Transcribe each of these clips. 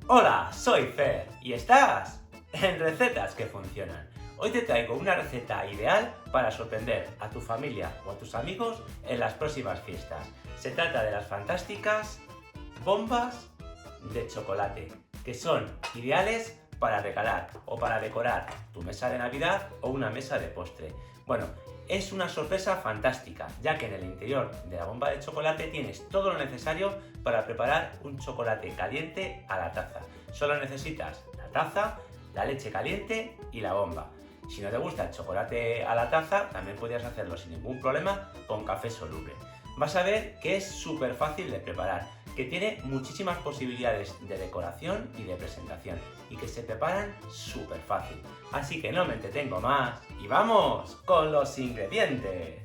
Hola, soy Fer y estás en Recetas que Funcionan. Hoy te traigo una receta ideal para sorprender a tu familia o a tus amigos en las próximas fiestas. Se trata de las fantásticas bombas de chocolate, que son ideales para regalar o para decorar tu mesa de Navidad o una mesa de postre. Bueno, es una sorpresa fantástica, ya que en el interior de la bomba de chocolate tienes todo lo necesario para preparar un chocolate caliente a la taza. Solo necesitas la taza, la leche caliente y la bomba. Si no te gusta el chocolate a la taza, también podrías hacerlo sin ningún problema con café soluble. Vas a ver que es súper fácil de preparar, que tiene muchísimas posibilidades de decoración y de presentación y que se preparan súper fácil. Así que no me entretengo más y ¡vamos con los ingredientes!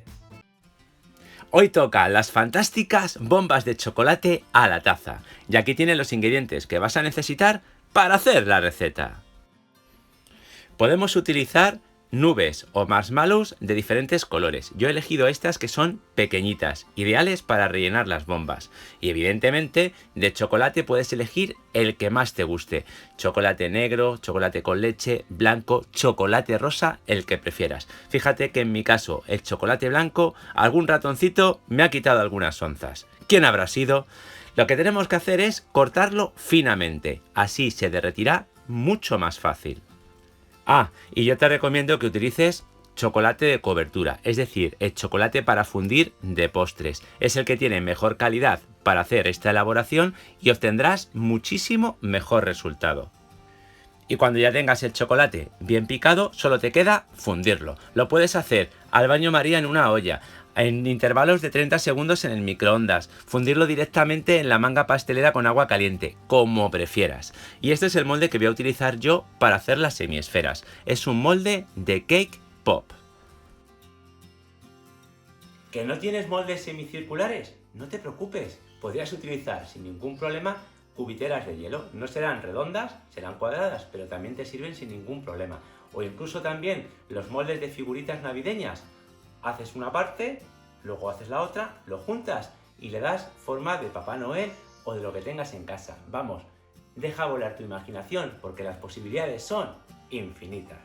Hoy toca las fantásticas bombas de chocolate a la taza. Y aquí tienen los ingredientes que vas a necesitar para hacer la receta. Podemos utilizar nubes o marshmallows de diferentes colores. Yo he elegido estas que son pequeñitas, ideales para rellenar las bombas. Y evidentemente de chocolate puedes elegir el que más te guste. Chocolate negro, chocolate con leche, blanco, chocolate rosa, el que prefieras. Fíjate que en mi caso el chocolate blanco, algún ratoncito me ha quitado algunas onzas. ¿Quién habrá sido? Lo que tenemos que hacer es cortarlo finamente. Así se derretirá mucho más fácil. Y yo te recomiendo que utilices chocolate de cobertura, es decir, el chocolate para fundir de postres. Es el que tiene mejor calidad para hacer esta elaboración y obtendrás muchísimo mejor resultado. Y cuando ya tengas el chocolate bien picado, solo te queda fundirlo. Lo puedes hacer al baño María en una olla, en intervalos de 30 segundos en el microondas, fundirlo directamente en la manga pastelera con agua caliente, como prefieras. Y este es el molde que voy a utilizar yo para hacer las semiesferas. Es un molde de Cake Pop. ¿Que no tienes moldes semicirculares? No te preocupes, podrías utilizar sin ningún problema cubiteras de hielo. No serán redondas, serán cuadradas, pero también te sirven sin ningún problema. O incluso también los moldes de figuritas navideñas. Haces una parte, luego haces la otra, lo juntas y le das forma de Papá Noel o de lo que tengas en casa. Vamos, deja volar tu imaginación porque las posibilidades son infinitas.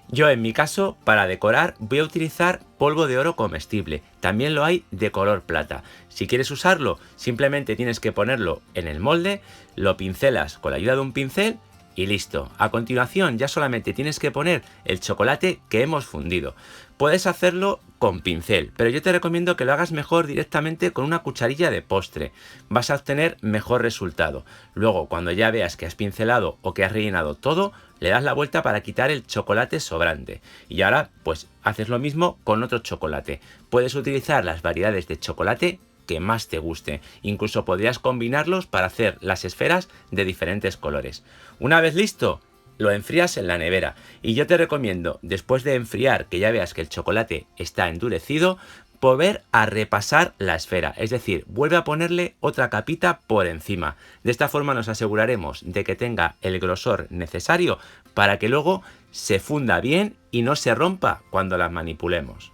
Yo en mi caso, para decorar, voy a utilizar polvo de oro comestible. También lo hay de color plata. Si quieres usarlo, simplemente tienes que ponerlo en el molde, lo pincelas con la ayuda de un pincel y listo. A continuación ya solamente tienes que poner el chocolate que hemos fundido. Puedes hacerlo con pincel, pero yo te recomiendo que lo hagas mejor directamente con una cucharilla de postre. Vas a obtener mejor resultado. Luego, cuando ya veas que has pincelado o que has rellenado todo, le das la vuelta para quitar el chocolate sobrante. Y ahora, pues, haces lo mismo con otro chocolate. Puedes utilizar las variedades de chocolate que más te guste. Incluso podrías combinarlos para hacer las esferas de diferentes colores. Una vez listo, lo enfrías en la nevera. Y yo te recomiendo, después de enfriar, que ya veas que el chocolate está endurecido, volver a repasar la esfera, es decir, vuelve a ponerle otra capita por encima. De esta forma nos aseguraremos de que tenga el grosor necesario para que luego se funda bien y no se rompa cuando la manipulemos.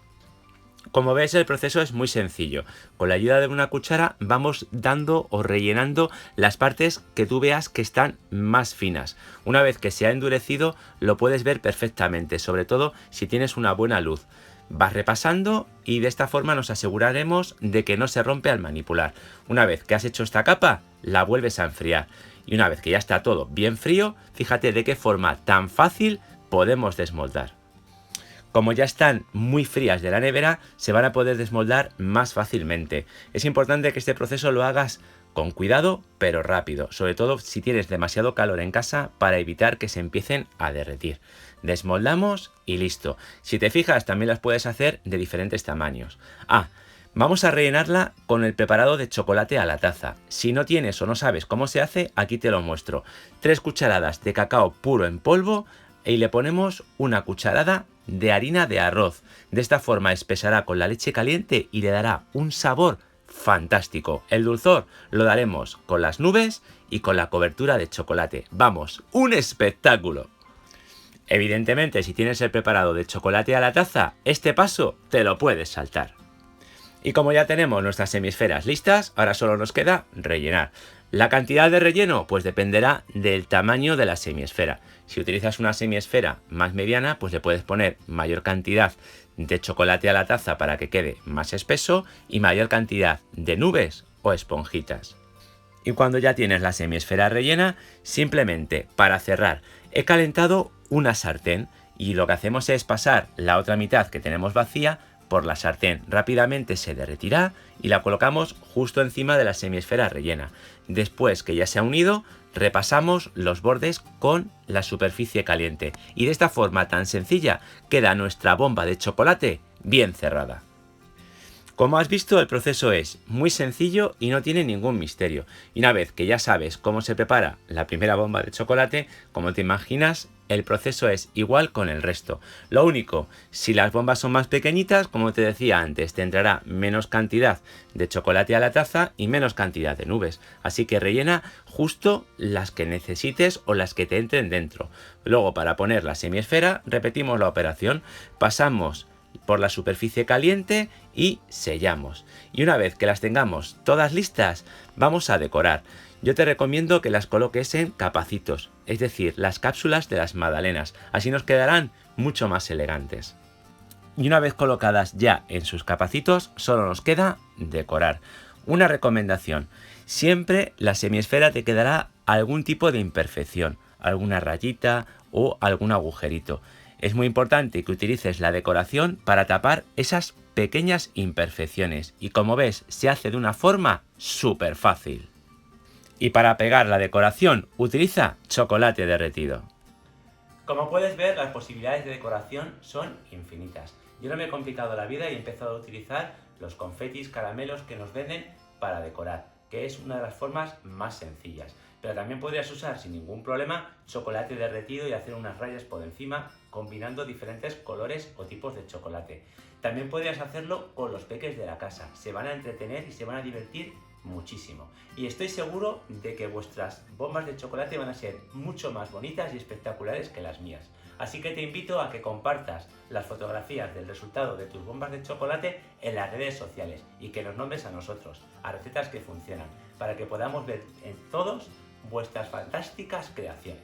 Como ves, el proceso es muy sencillo. Con la ayuda de una cuchara vamos dando o rellenando las partes que tú veas que están más finas. Una vez que se ha endurecido lo puedes ver perfectamente, sobre todo si tienes una buena luz. Vas repasando y de esta forma nos aseguraremos de que no se rompe al manipular. Una vez que has hecho esta capa, la vuelves a enfriar. Y una vez que ya está todo bien frío, fíjate de qué forma tan fácil podemos desmoldar. Como ya están muy frías de la nevera, se van a poder desmoldar más fácilmente. Es importante que este proceso lo hagas con cuidado, pero rápido, sobre todo si tienes demasiado calor en casa para evitar que se empiecen a derretir. Desmoldamos y listo. Si te fijas, también las puedes hacer de diferentes tamaños. Vamos a rellenarla con el preparado de chocolate a la taza. Si no tienes o no sabes cómo se hace, aquí te lo muestro. 3 cucharadas de cacao puro en polvo y le ponemos una cucharada de harina de arroz. De esta forma espesará con la leche caliente y le dará un sabor fantástico. El dulzor lo daremos con las nubes y con la cobertura de chocolate. ¡Vamos! ¡Un espectáculo! Evidentemente, si tienes el preparado de chocolate a la taza, este paso te lo puedes saltar. Y como ya tenemos nuestras semisferas listas, ahora solo nos queda rellenar. La cantidad de relleno pues dependerá del tamaño de la semiesfera. Si utilizas una semiesfera más mediana, pues le puedes poner mayor cantidad de chocolate a la taza para que quede más espeso y mayor cantidad de nubes o esponjitas. Y cuando ya tienes la semiesfera rellena, simplemente para cerrar, he calentado una sartén y lo que hacemos es pasar la otra mitad que tenemos vacía por la sartén. Rápidamente se derretirá y la colocamos justo encima de la semiesfera rellena. Después que ya se ha unido, repasamos los bordes con la superficie caliente y de esta forma tan sencilla queda nuestra bomba de chocolate bien cerrada. Como has visto, el proceso es muy sencillo y no tiene ningún misterio. Y una vez que ya sabes cómo se prepara la primera bomba de chocolate, como te imaginas, el proceso es igual con el resto. Lo único, si las bombas son más pequeñitas, como te decía antes, te entrará menos cantidad de chocolate a la taza y menos cantidad de nubes. Así que rellena justo las que necesites o las que te entren dentro. Luego, para poner la semiesfera, repetimos la operación. Pasamos por la superficie caliente y sellamos. Y una vez que las tengamos todas listas, vamos a decorar. Yo te recomiendo que las coloques en capacitos, es decir, las cápsulas de las magdalenas. Así nos quedarán mucho más elegantes. Y una vez colocadas ya en sus capacitos, solo nos queda decorar. Una recomendación: siempre la semiesfera te quedará algún tipo de imperfección, alguna rayita o algún agujerito. Es muy importante que utilices la decoración para tapar esas pequeñas imperfecciones y, como ves, se hace de una forma súper fácil. Y para pegar la decoración utiliza chocolate derretido. Como puedes ver, las posibilidades de decoración son infinitas. Yo no me he complicado la vida y he empezado a utilizar los confetis, caramelos que nos venden para decorar, que es una de las formas más sencillas. Pero también podrías usar sin ningún problema chocolate derretido y hacer unas rayas por encima combinando diferentes colores o tipos de chocolate. También podrías hacerlo con los peques de la casa, se van a entretener y se van a divertir muchísimo. Y estoy seguro de que vuestras bombas de chocolate van a ser mucho más bonitas y espectaculares que las mías. Así que te invito a que compartas las fotografías del resultado de tus bombas de chocolate en las redes sociales y que nos nombres a nosotros, a Recetas que Funcionan, para que podamos ver en todos vuestras fantásticas creaciones.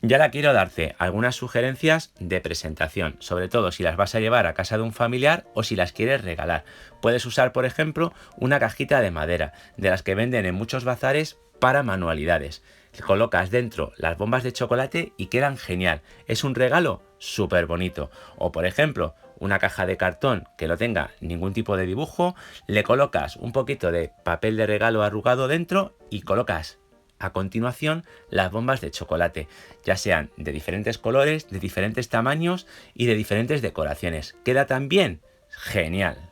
Y ahora quiero darte algunas sugerencias de presentación, sobre todo si las vas a llevar a casa de un familiar o si las quieres regalar. Puedes usar, por ejemplo, una cajita de madera, de las que venden en muchos bazares para manualidades. Colocas dentro las bombas de chocolate y quedan genial. Es un regalo súper bonito. O, por ejemplo, una caja de cartón que no tenga ningún tipo de dibujo, le colocas un poquito de papel de regalo arrugado dentro y colocas a continuación las bombas de chocolate, ya sean de diferentes colores, de diferentes tamaños y de diferentes decoraciones. Queda también genial.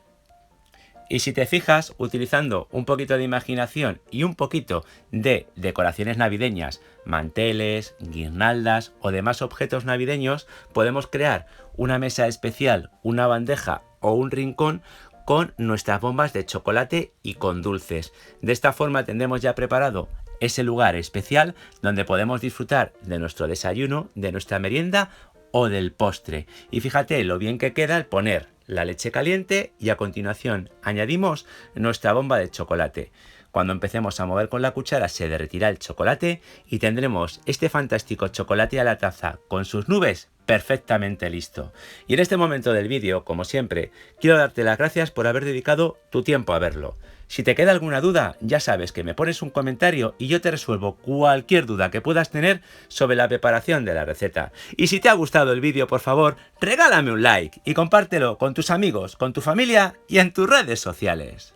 Y si te fijas, utilizando un poquito de imaginación y un poquito de decoraciones navideñas, manteles, guirnaldas o demás objetos navideños, podemos crear una mesa especial, una bandeja o un rincón con nuestras bombas de chocolate y con dulces. De esta forma tendremos ya preparado ese lugar especial donde podemos disfrutar de nuestro desayuno, de nuestra merienda o del postre. Y fíjate lo bien que queda el poner la leche caliente y a continuación añadimos nuestra bomba de chocolate. Cuando empecemos a mover con la cuchara se derretirá el chocolate y tendremos este fantástico chocolate a la taza con sus nubes perfectamente listo. Y en este momento del vídeo, como siempre, quiero darte las gracias por haber dedicado tu tiempo a verlo. Si te queda alguna duda, ya sabes que me pones un comentario y yo te resuelvo cualquier duda que puedas tener sobre la preparación de la receta. Y si te ha gustado el vídeo, por favor, regálame un like y compártelo con tus amigos, con tu familia y en tus redes sociales.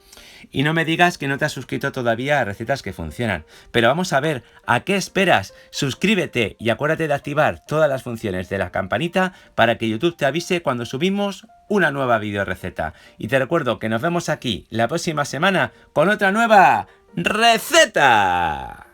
Y no me digas que no te has suscrito todavía a Recetas que Funcionan. Pero vamos a ver, ¿a qué esperas? Suscríbete y acuérdate de activar todas las funciones de la campanita para que YouTube te avise cuando subimos una nueva video receta. Y te recuerdo que nos vemos aquí la próxima semana con otra nueva receta.